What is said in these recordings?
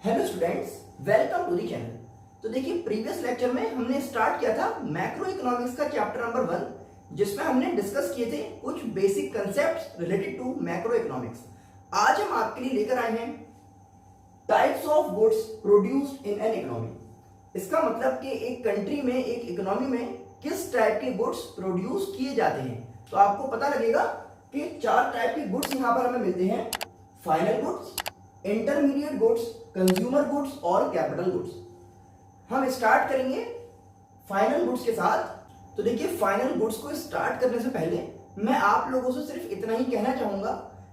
Hello students, welcome to the channel. तो देखिए, previous lecture में हमने स्टार्ट किया था मैक्रो इकोनॉमिक्स का चैप्टर नंबर 1, जिसमें हमने डिस्कस किए थे कुछ basic concepts related to macro economics. आज हम आपके लिए लेकर आए हैं types of goods produced in an economy. इसका मतलब कि एक कंट्री में, एक इकोनॉमी में किस टाइप के गुड्स प्रोड्यूस किए जाते हैं। तो आपको पता लगेगा कि 4 टाइप के गुड्स यहाँ पर हमें मिलते हैं: final goods, intermediate goods, consumer goods और कैपिटल गुड्स। हम स्टार्ट करेंगे फाइनल गुड्स के साथ। तो देखिए, फाइनल गुड्स को स्टार्ट करने से पहले मैं आप लोगों से सिर्फ इतना ही कहना चाहूंगा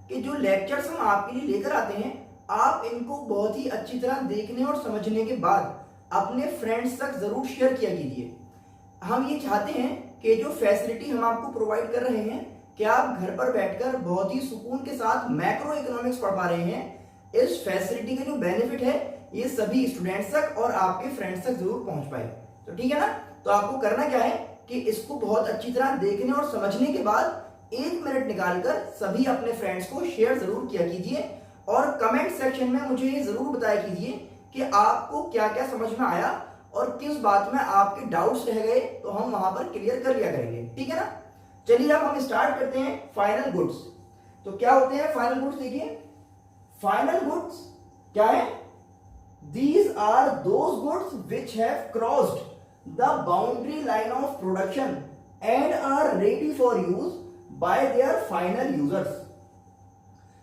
कि जो लेक्चर्स हम आपके लिए लेकर आते हैं, आप इनको बहुत ही अच्छी तरह देखने और समझने के बाद अपने फ्रेंड्स तक जरूर शेयर किया कीजिए। हम ये चाहते हैं कि जो फैसिलिटी हम आपको प्रोवाइड कर रहे हैं कि आप घर पर बैठकर बहुत ही सुकून के साथ मैक्रो इकोनॉमिक्स पढ़ पा रहे हैं, इस फैसिलिटी के जो बेनिफिट है ये सभी स्टूडेंट्स तक और आपके फ्रेंड्स तक जरूर पहुंच पाए। तो ठीक है ना। तो आपको करना क्या है कि इसको बहुत अच्छी तरह देखने और समझने के बाद 1 मिनट निकालकर सभी अपने फ्रेंड्स को शेयर जरूर किया कीजिए और कमेंट सेक्शन में मुझे ये जरूर बताया कीजिए कि आपको क्या क्या समझ में आया और किस बात में आपके डाउट्स रह गए, तो हम वहां पर क्लियर कर लिया करेंगे। ठीक है ना। चलिए अब हम स्टार्ट करते हैं फाइनल गुड्स। तो क्या होते हैं फाइनल गुड्स? देखिए, फाइनल गुड्स क्या है? These are those goods which have crossed the boundary line of production and are ready for use by their final users।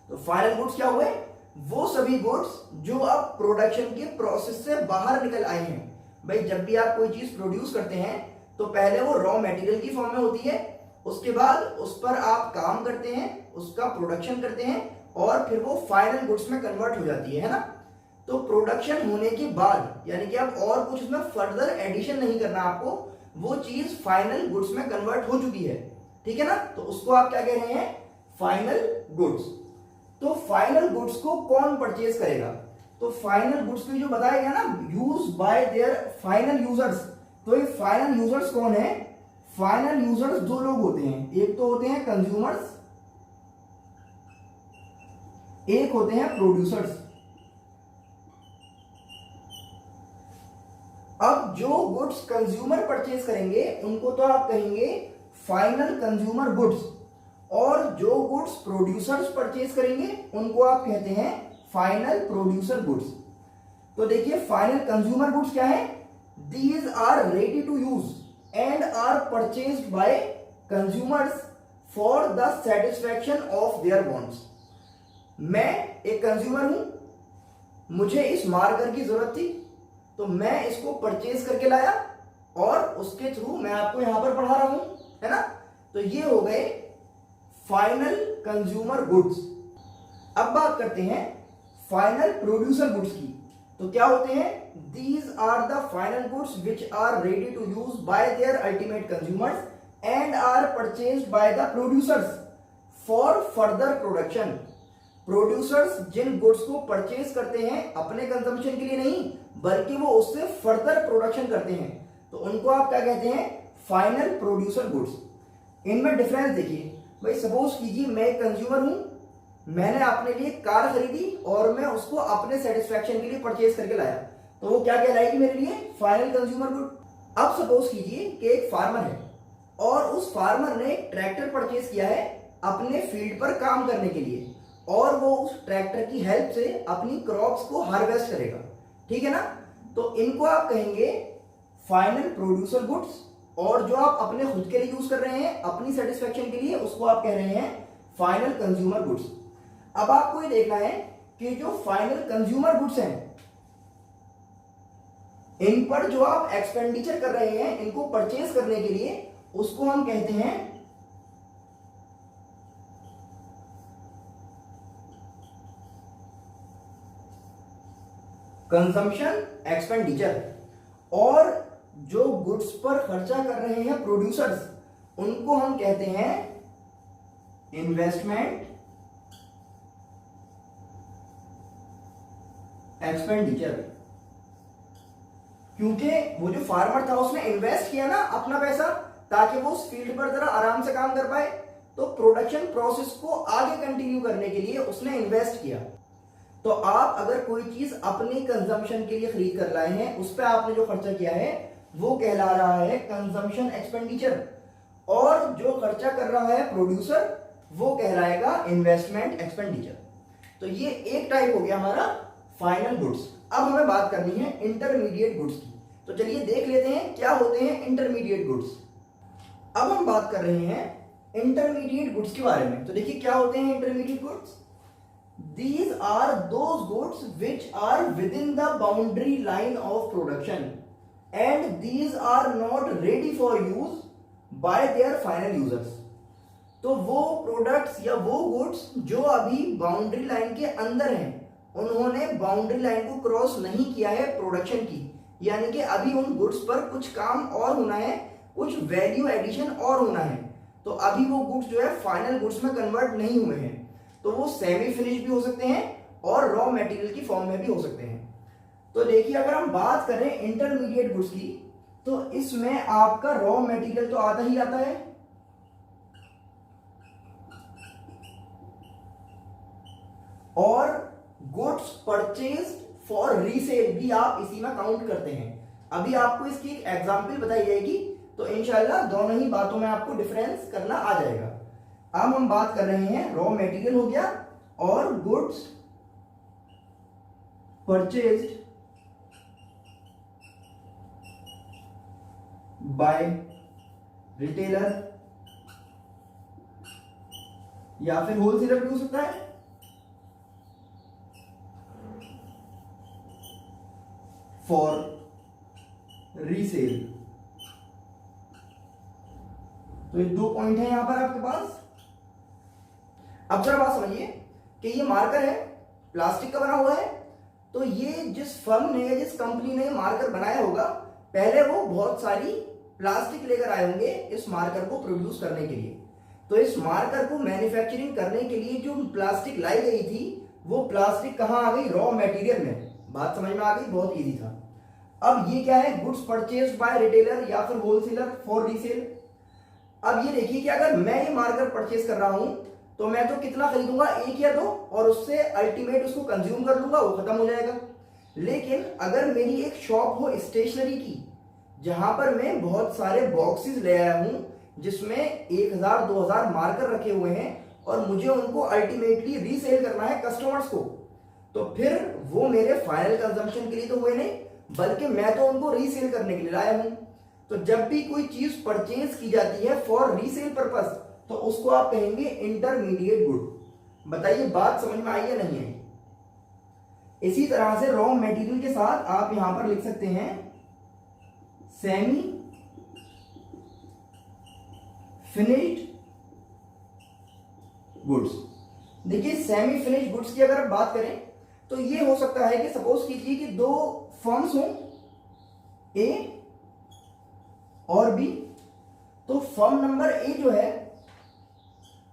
तो फाइनल गुड्स क्या हुए? वो सभी गुड्स जो अब प्रोडक्शन के प्रोसेस से बाहर निकल आए हैं। भाई, जब भी आप कोई चीज प्रोड्यूस करते हैं तो पहले वो रॉ मटेरियल की फॉर्म में होती है, उसके बाद उस पर आप काम करते हैं, उसका प्रोडक्शन करते हैं और फिर वो फाइनल गुड्स में कन्वर्ट हो जाती है ना। तो प्रोडक्शन होने के बाद, यानी कि अब और कुछ उसमें फर्दर एडिशन नहीं करना आपको, वो चीज फाइनल गुड्स में कन्वर्ट हो चुकी है। ठीक है ना। तो उसको आप क्या कह रहे हैं? Final goods. तो फाइनल गुड्स को कौन परचेज करेगा? तो फाइनल गुड्स को जो बताया गया ना, use by there final users. तो ये फाइनल यूजर्स कौन है? फाइनल यूजर्स 2 लोग होते हैं, एक तो होते हैं कंज्यूमर्स, एक होते हैं प्रोड्यूसर्स। अब जो गुड्स कंज्यूमर परचेज करेंगे उनको तो आप कहेंगे फाइनल कंज्यूमर गुड्स, और जो गुड्स प्रोड्यूसर्स परचेज करेंगे उनको आप कहते हैं फाइनल प्रोड्यूसर गुड्स। तो देखिए, फाइनल कंज्यूमर गुड्स क्या है? These are ready to use and are purchased by consumers for the satisfaction of their wants. मैं एक कंज्यूमर हूं, मुझे इस मार्कर की जरूरत थी तो मैं इसको परचेज करके लाया और उसके थ्रू मैं आपको यहां पर पढ़ा रहा हूं, है ना। तो ये हो गए फाइनल कंज्यूमर गुड्स। अब बात करते हैं फाइनल प्रोड्यूसर गुड्स की। तो क्या होते हैं? These are the final goods which are ready to use by their ultimate consumers and are purchased by the producers for further production. Producers जिन गुड्स को परचेज करते हैं अपने कंजम्पशन के लिए नहीं, बल्कि वो उससे फर्दर प्रोडक्शन करते हैं, तो उनको आप क्या कहते हैं? Final producer goods. इनमें डिफरेंस देखिए। भाई, सपोज कीजिए मैं एक कंज्यूमर हूं, मैंने अपने लिए कार खरीदी और मैं उसको अपने सेटिस्फैक्शन के लिए परचेज करके लाया, तो वो क्या कहलाएगी मेरे लिए? Final consumer good. अब सपोज कीजिए कि एक फार्मर है और उस फार्मर ने ट्रैक्टर परचेज किया है अपने फील्ड पर काम करने के लिए, और वो उस ट्रैक्टर की हेल्प से अपनी क्रॉप्स को हार्वेस्ट करेगा। ठीक है ना। तो इनको आप कहेंगे फाइनल प्रोड्यूसर गुड्स, और जो आप अपने खुद के लिए यूज कर रहे हैं अपनी सेटिस्फैक्शन के लिए, उसको आप कह रहे हैं फाइनल कंज्यूमर गुड्स। अब आपको ये देखना है कि जो फाइनल कंज्यूमर गुड्स हैं, इन पर जो आप एक्सपेंडिचर कर रहे हैं इनको परचेज करने के लिए, उसको हम कहते हैं कंजम्पशन एक्सपेंडिचर। और जो गुड्स पर खर्चा कर रहे हैं प्रोड्यूसर्स, उनको हम कहते हैं इन्वेस्टमेंट एक्सपेंडिचर। क्योंकि वो जो फार्मर था उसने इन्वेस्ट किया ना अपना पैसा, ताकि वो उस फील्ड पर जरा आराम से काम कर पाए, तो प्रोडक्शन प्रोसेस को आगे कंटिन्यू करने के लिए उसने इन्वेस्ट किया। तो आप अगर कोई चीज अपने कंजम्पशन के लिए खरीद कर लाए हैं, उस पर आपने जो खर्चा किया है वो कहला रहा है कंजम्पशन एक्सपेंडिचर, और जो खर्चा कर रहा है प्रोड्यूसर वो कहलाएगा इन्वेस्टमेंट एक्सपेंडिचर। तो ये एक टाइप हो गया हमारा फाइनल गुड्स। अब हमें बात करनी है इंटरमीडिएट गुड्स की। तो चलिए देख लेते हैं क्या होते हैं इंटरमीडिएट गुड्स। अब हम बात कर रहे हैं इंटरमीडिएट गुड्स के बारे में। तो देखिए क्या होते हैं intermediate goods. These are those goods which are within the boundary line of production and these are not ready for use by their final users। तो वो प्रोडक्ट्स या वो गुड्स जो अभी बाउंड्री लाइन के अंदर हैं, उन्होंने बाउंड्री लाइन को क्रॉस नहीं किया है प्रोडक्शन की, यानी कि अभी उन गुड्स पर कुछ काम और होना है, कुछ वैल्यू एडिशन और होना है। तो अभी वो गुड्स जो है फाइनल गुड्स में कन्वर्ट नहीं हुए हैं, तो वो सेमी फिनिश भी हो सकते हैं और रॉ मटेरियल की फॉर्म में भी हो सकते हैं। तो देखिए अगर हम बात करें इंटरमीडिएट गुड्स की, तो इसमें आपका रॉ मटेरियल तो आता ही आता है, और गुड्स परचेज्ड फॉर रीसेल भी आप इसी में काउंट करते हैं। अभी आपको इसकी एक एग्जांपल बताई जाएगी, तो इंशाल्लाह दोनों ही बातों में आपको डिफरेंस करना आ जाएगा। अब हम बात कर रहे हैं रॉ मटेरियल हो गया और गुड्स परचेज्ड बाय रिटेलर या फिर होलसेलर भी हो सकता है, फॉर रीसेल। तो ये 2 पॉइंट है यहां पर आपके पास। अब जरा बात समझिए कि ये मार्कर है, प्लास्टिक का बना हुआ है। तो ये जिस फर्म ने या जिस कंपनी ने मार्कर बनाया होगा, पहले वो बहुत सारी प्लास्टिक लेकर आए होंगे इस मार्कर को प्रोड्यूस करने के लिए। तो इस मार्कर को मैन्युफैक्चरिंग करने के लिए जो प्लास्टिक लाई गई थी, वो प्लास्टिक कहां आ गई, रॉ मटेरियल में। बात समझ में आ गई, बहुत इजी था। अब ये क्या है, गुड्स परचेज्ड बाय रिटेलर या फिर होलसेलर फॉर रीसेल। अब ये देखिए कि अगर मैं ये मार्कर परचेज कर रहा हूं, तो मैं तो कितना खरीदूंगा, 1 या 2, और उससे अल्टीमेट उसको कंज्यूम कर लूंगा, वो खत्म हो जाएगा। लेकिन अगर मेरी एक शॉप हो स्टेशनरी की, जहां पर मैं बहुत सारे बॉक्सेस ले आया हूं जिसमें 1000-2000 मार्कर रखे हुए हैं, और मुझे उनको अल्टीमेटली रीसेल करना है कस्टमर्स को, तो फिर वो मेरे फाइनल कंजम्पशन के लिए तो हुए नहीं, बल्कि मैं तो उनको रीसेल करने के लिए लाया हूं। तो जब भी कोई चीज परचेज की जाती है फॉर रीसेल पर्पस, तो उसको आप कहेंगे इंटरमीडिएट गुड। बताइए बात समझ में आई या नहीं आई। इसी तरह से रॉ मटेरियल के साथ आप यहां पर लिख सकते हैं सेमी फिनिश्ड गुड्स। देखिए सेमी फिनिश्ड गुड्स की अगर बात करें, तो ये हो सकता है कि सपोज कीजिए कि 2 फर्म्स हों, ए और बी। तो फर्म नंबर ए जो है,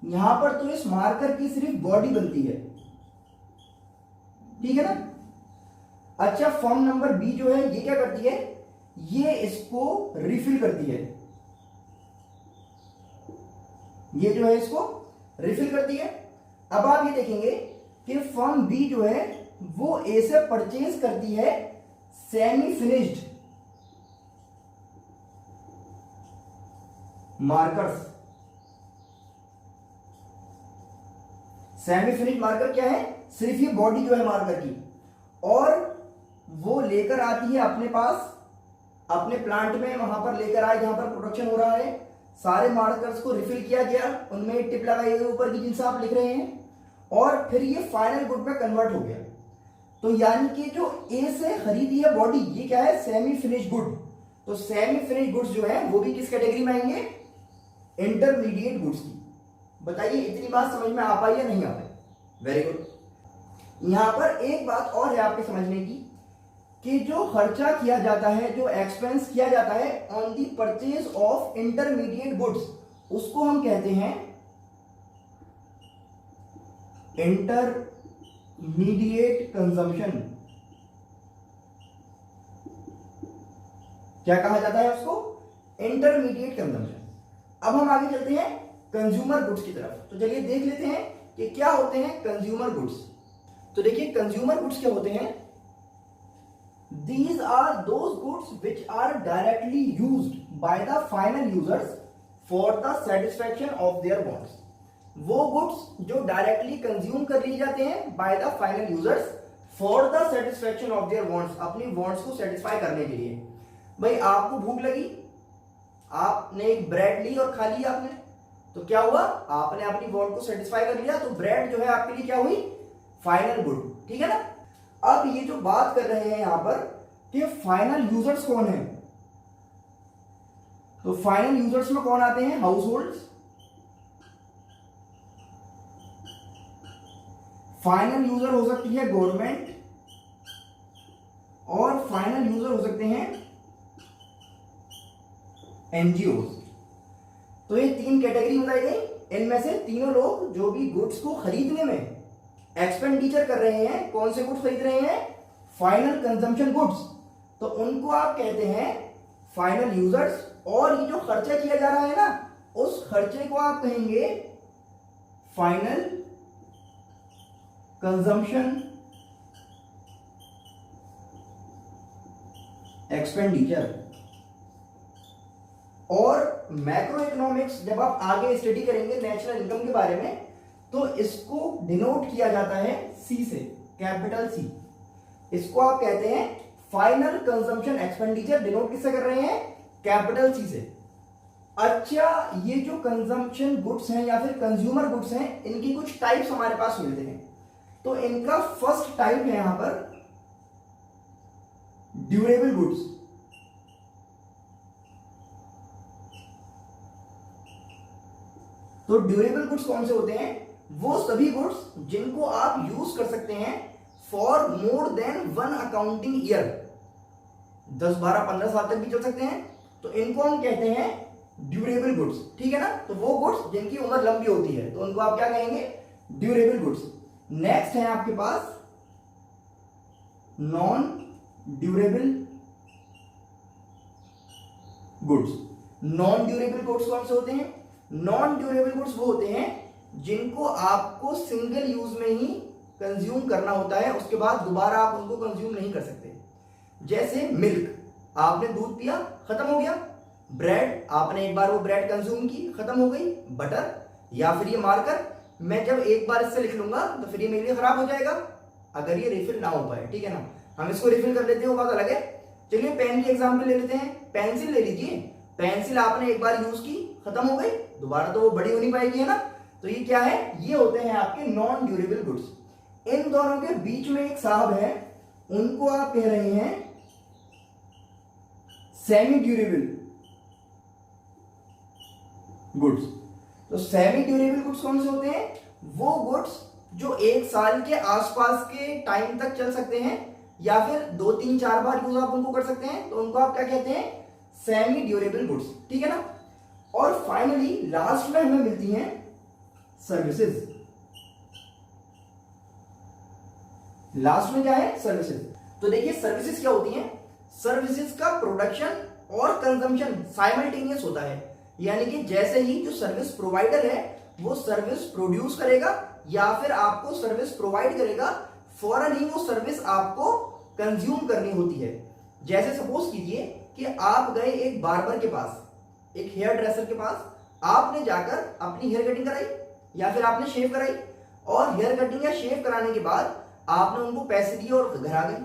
यहां पर तो इस मार्कर की सिर्फ बॉडी बनती है, ठीक है ना। अच्छा फर्म नंबर बी जो है, ये क्या करती है, ये इसको रिफिल करती है, ये जो है इसको रिफिल करती है। अब आप ये देखेंगे कि फर्म बी जो है वो ए से परचेज करती है semi finished markers. Semi finished marker क्या है, सिर्फ ये बॉडी जो है मार्कर की, और वो लेकर आती है अपने पास, अपने प्लांट में, वहां पर लेकर आए जहां पर प्रोडक्शन हो रहा है। सारे मार्कर्स को रिफिल किया गया, उनमें टिप लगाई गई ऊपर की जिनसे आप लिख रहे हैं, और फिर ये फाइनल गुड में कन्वर्ट हो गया। तो यानी कि जो ए से खरीदी है बॉडी, ये क्या है, सेमी फिनिश गुड। तो सेमी फिनिश गुड्स जो है वो भी किस कैटेगरी में आएंगे, इंटरमीडिएट गुड्स की। बताइए इतनी बात समझ में आ पाई या नहीं आ पाई। Very good. यहां पर एक बात और है आपके समझने की, कि जो खर्चा किया जाता है, जो एक्सपेंस किया जाता है on the purchase of intermediate goods, उसको हम कहते हैं इंटरमीडिएट कंजम्पशन। क्या कहा जाता है उसको, इंटरमीडिएट कंजम्पशन। अब हम आगे चलते हैं कंज्यूमर गुड्स की तरफ। तो चलिए देख लेते हैं कि क्या होते हैं कंज्यूमर गुड्स। तो देखिए कंज्यूमर गुड्स क्या होते हैं? These are those goods which are directly used by the final users for the satisfaction of their wants. वो गुड्स जो डायरेक्टली कंज्यूम कर लिए जाते हैं by the final users for the satisfaction of their wants, अपनी wants को satisfy करने के लिए। भाई आपको भूख लगी, आपने एक ब्रेड ली और खा लिया आपने, तो क्या हुआ? आपने अपनी वांट को सेटिस्फाई कर लिया, तो ब्रेड जो है आपके लिए क्या हुई? फाइनल गुड, ठीक है ना। अब ये जो बात कर रहे हैं यहां पर कि फाइनल यूजर्स कौन है, तो फाइनल यूजर्स में कौन आते हैं? हाउसहोल्ड्स, फाइनल यूजर हो सकती है गवर्नमेंट, और फाइनल यूजर हो सकते हैं एनजीओ। तो ये तीन कैटेगरी बताई गई। इनमें से तीनों लोग जो भी गुड्स को खरीदने में एक्सपेंडिचर कर रहे हैं, कौन से गुड्स खरीद रहे हैं? फाइनल कंजम्पशन गुड्स, तो उनको आप कहते हैं फाइनल यूजर्स। और ये जो खर्चा किया जा रहा है ना, उस खर्चे को आप कहेंगे फाइनल कंजम्पशन एक्सपेंडिचर। और मैक्रो इकोनॉमिक्स जब आप आगे स्टडी करेंगे नेशनल इनकम के बारे में, तो इसको डिनोट किया जाता है सी से, कैपिटल सी। इसको आप कहते हैं फाइनल कंजम्पशन एक्सपेंडिचर। डिनोट किससे कर रहे हैं? कैपिटल सी से। अच्छा, ये जो कंजम्पशन गुड्स हैं या फिर कंज्यूमर गुड्स हैं, इनकी कुछ टाइप्स हमारे पास मिलते हैं। तो इनका फर्स्ट टाइप है यहां पर ड्यूरेबल गुड्स। तो ड्यूरेबल गुड्स कौन से होते हैं? वो सभी गुड्स जिनको आप यूज कर सकते हैं for more than 1 accounting year, 10, 12, 15 साल तक भी चल सकते हैं, तो इनको हम कहते हैं ड्यूरेबल गुड्स, ठीक है ना। तो वो गुड्स जिनकी उम्र लंबी होती है, तो उनको आप क्या कहेंगे? Durable goods. नेक्स्ट है आपके पास non durable goods. Non durable goods कौन से होते हैं? नॉन ड्यूरेबल गुड्स वो होते हैं जिनको आपको सिंगल यूज में ही कंज्यूम करना होता है, उसके बाद दोबारा आप उनको कंज्यूम नहीं कर सकते। जैसे मिल्क, आपने दूध पिया, खत्म हो गया। ब्रेड, आपने एक बार वो ब्रेड कंज्यूम की, खत्म हो गई। बटर, या फिर ये मार्कर, मैं जब एक बार इससे लिख लूंगा तो फिर ये मेरे लिए खराब हो जाएगा अगर ये रिफिल ना हो पाए, ठीक है ना। हम इसको रिफिल कर लेते हैं, वो बात अलग है। चलिए पेन की एग्जांपल ले लेते हैं। पेंसिल ले लीजिए, पेंसिल आपने एक बार यूज की, खत्म हो गई, दोबारा तो वो बड़ी हो नहीं पाएगी, है ना। तो ये क्या है? ये होते हैं आपके नॉन ड्यूरेबल गुड्स। इन दोनों के बीच में एक साहब है, उनको आप कह रहे हैं सेमी ड्यूरेबल गुड्स। तो सेमी ड्यूरेबल गुड्स कौन से होते हैं? वो गुड्स जो 1 साल के आसपास के टाइम तक चल सकते हैं, या फिर 2, 3, 4 बार यूज आप उनको कर सकते हैं, तो उनको आप क्या कहते हैं? सेमी ड्यूरेबल गुड्स, ठीक है ना। और फाइनली लास्ट में हमें मिलती हैं सर्विसेज। लास्ट में क्या है? सर्विसेज। तो देखिए सर्विसेज क्या होती हैं? सर्विसेज का प्रोडक्शन और कंजम्पशन साइमल्टेनियस होता है, यानी कि जैसे ही जो सर्विस प्रोवाइडर है वो सर्विस प्रोड्यूस करेगा या फिर आपको सर्विस प्रोवाइड करेगा, फौरन ही वो सर्विस आपको कंज्यूम करनी होती है। जैसे सपोज कीजिए कि आप गए एक बार्बर के पास, एक हेयर ड्रेसर के पास, आपने जाकर अपनी हेयर कटिंग कराई या फिर आपने शेव कराई, और हेयर कटिंग या शेव कराने के बाद आपने उनको पैसे दिए और घर आ गए।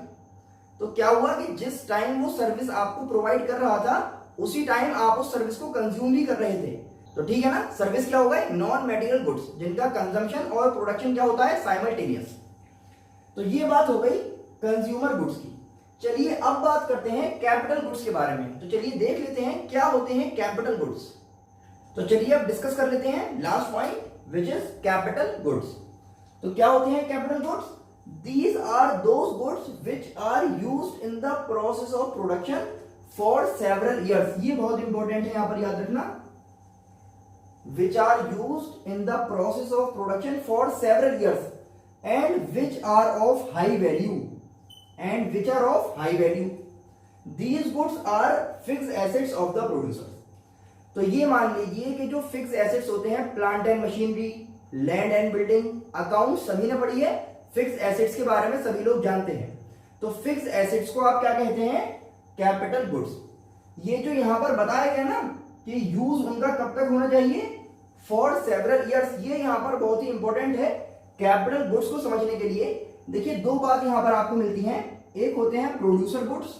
तो क्या हुआ कि जिस टाइम वो सर्विस आपको प्रोवाइड कर रहा था उसी टाइम आप उस सर्विस को कंज्यूम भी कर रहे थे। तो ठीक है ना, सर्विस क्या हो गए? नॉन मटेरियल गुड्स, जिनका कंजम्पशन और प्रोडक्शन क्या होता है? साइमल्टेनियस। तो ये बात हो गई कंज्यूमर गुड्स की। चलिए अब बात करते हैं कैपिटल गुड्स के बारे में। तो चलिए देख लेते हैं क्या होते हैं कैपिटल गुड्स। तो चलिए अब डिस्कस कर लेते हैं last point, which is capital goods. तो क्या होते हैं capital goods? These are those goods which are used in the process of production for several years. ये बहुत इंपॉर्टेंट है, यहां पर याद रखना। Which are used in the process of production for several years and which are of high value. And which are of high value. These goods are fixed assets of the producer. तो ये मान लीजिए कि जो fix assets होते हैं, plant and machinery, land and building, account सभी ने पढ़ी है। फिक्स एसेट्स के बारे में सभी लोग जानते हैं। तो फिक्स एसेट्स को आप क्या कहते हैं? Capital goods. ये जो यहां पर बताया गया ना कि यूज उनका कब तक होना चाहिए? फॉर सेवरल ईयर्स, ये यहां पर बहुत ही इंपॉर्टेंट है कैपिटल गुड्स को समझने के लिए। देखिए दो बात यहां पर आपको मिलती हैं, एक होते हैं प्रोड्यूसर गुड्स,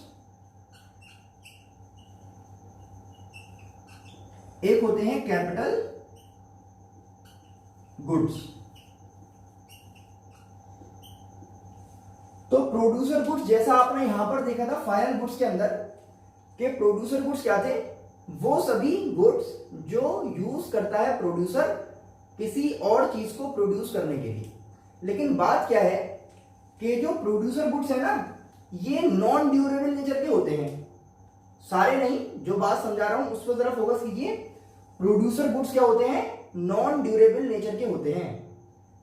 एक होते हैं कैपिटल गुड्स। तो प्रोड्यूसर गुड्स जैसा आपने यहां पर देखा था फाइनल गुड्स के अंदर कि प्रोड्यूसर गुड्स क्या थे? वो सभी गुड्स जो यूज करता है प्रोड्यूसर किसी और चीज को प्रोड्यूस करने के लिए। लेकिन बात क्या है कि जो प्रोड्यूसर गुड्स है ना, ये नॉन ड्यूरेबल नेचर के होते हैं। सारे नहीं, जो बात समझा रहा हूं उस पर जरा फोकस कीजिए। प्रोड्यूसर गुड्स क्या होते हैं? नॉन ड्यूरेबल नेचर के होते हैं।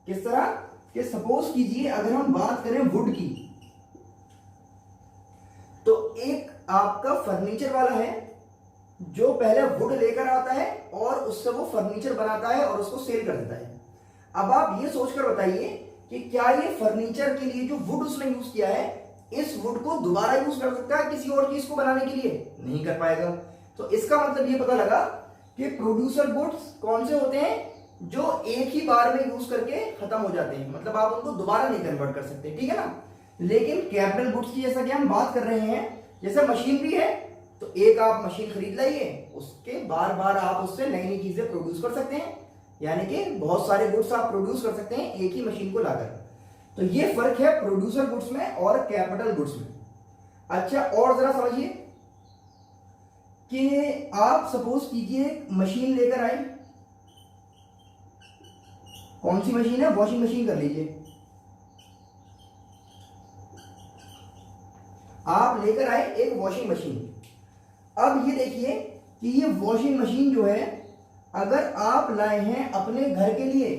किस तरह कि सपोज कीजिए अगर हम बात करें वुड की, तो एक आपका फर्नीचर वाला है जो पहले वुड लेकर आता है और उससे वो फर्नीचर बनाता है और उसको सेल कर देता है। अब आप ये सोचकर बताइए कि क्या ये फर्नीचर के लिए जो वुड उसने यूज किया है, इस वुड को दोबारा यूज कर सकता है किसी और चीज को बनाने के लिए? नहीं कर पाएगा। तो इसका मतलब ये पता लगा कि प्रोड्यूसर गुड्स कौन से होते हैं? जो एक ही बार में यूज करके खत्म हो जाते हैं, मतलब आप उनको दोबारा नहीं कन्वर्ट कर सकते, ठीक है ना। लेकिन कैपिटल गुड्स की जैसा कि हम बात कर रहे हैं, जैसे मशीनरी है, तो एक आप मशीन खरीद लाइए, उसके बार बार आप उससे नई नई चीजें प्रोड्यूस कर सकते हैं, यानी कि बहुत सारे गुड्स आप प्रोड्यूस कर सकते हैं एक ही मशीन को लाकर। तो ये फर्क है प्रोड्यूसर गुड्स में और कैपिटल गुड्स में। अच्छा, और जरा समझिए कि आप सपोज कीजिए मशीन लेकर आए, कौन सी मशीन है? वॉशिंग मशीन कर लीजिए। आप लेकर आए एक वॉशिंग मशीन। अब ये देखिए कि ये वॉशिंग मशीन जो है, अगर आप लाए हैं अपने घर के लिए,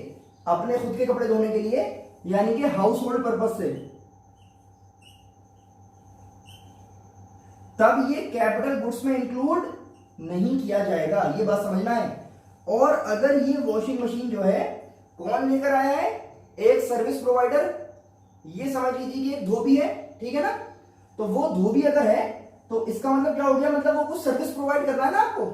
अपने खुद के कपड़े धोने के लिए, यानी कि हाउस होल्ड पर्पज से, तब ये कैपिटल गुड्स में इंक्लूड नहीं किया जाएगा, ये बात समझना है। और अगर ये वॉशिंग मशीन जो है कौन लेकर आया है? एक सर्विस प्रोवाइडर, ये समझ लीजिए कि एक धोबी है, ठीक है ना। तो वो धोबी अगर है तो इसका मतलब क्या हो गया? मतलब वो कुछ सर्विस प्रोवाइड कर रहा है ना आपको।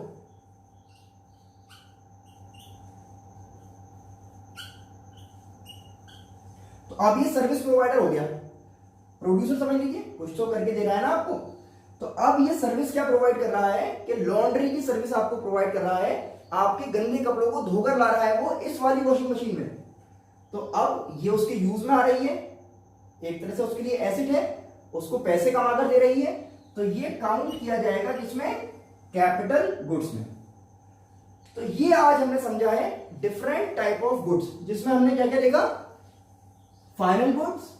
तो अब ये सर्विस प्रोवाइडर हो गया, प्रोड्यूसर समझ लीजिए, कुछ तो करके दे रहा है ना आपको। तो अब ये सर्विस क्या प्रोवाइड कर रहा है कि लॉन्ड्री की सर्विस आपको प्रोवाइड कर रहा है, आपके गंदे कपड़ों को धोकर ला रहा है वो इस वाली वॉशिंग मशीन में। तो अब ये उसके यूज में आ रही है, एक तरह से उसके लिए एसेट है, उसको पैसे कमाकर दे रही है, तो ये काउंट किया जाएगा जिसमें? कैपिटल गुड्स में। तो ये आज हमने समझा है डिफरेंट टाइप ऑफ गुड्स, जिसमें हमने क्या क्या देखा? Final goods,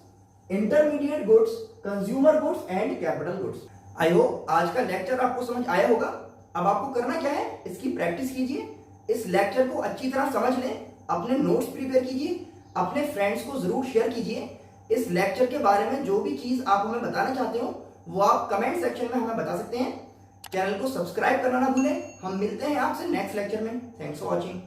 intermediate goods, consumer goods and capital goods. I hope आज का लेक्चर आपको समझ आया होगा। अब आपको करना क्या है? इसकी प्रैक्टिस कीजिए, इस लेक्चर को अच्छी तरह समझ लें, अपने नोट्स प्रिपेयर कीजिए, अपने फ्रेंड्स को जरूर शेयर कीजिए। इस लेक्चर के बारे में जो भी चीज आप हमें बताना चाहते हो वो आप कमेंट सेक्शन में हमें बता सकते हैं। चैनल को सब्सक्राइब करना ना भूलें। हम मिलते हैं आपसे नेक्स्ट लेक्चर में। Thanks for watching.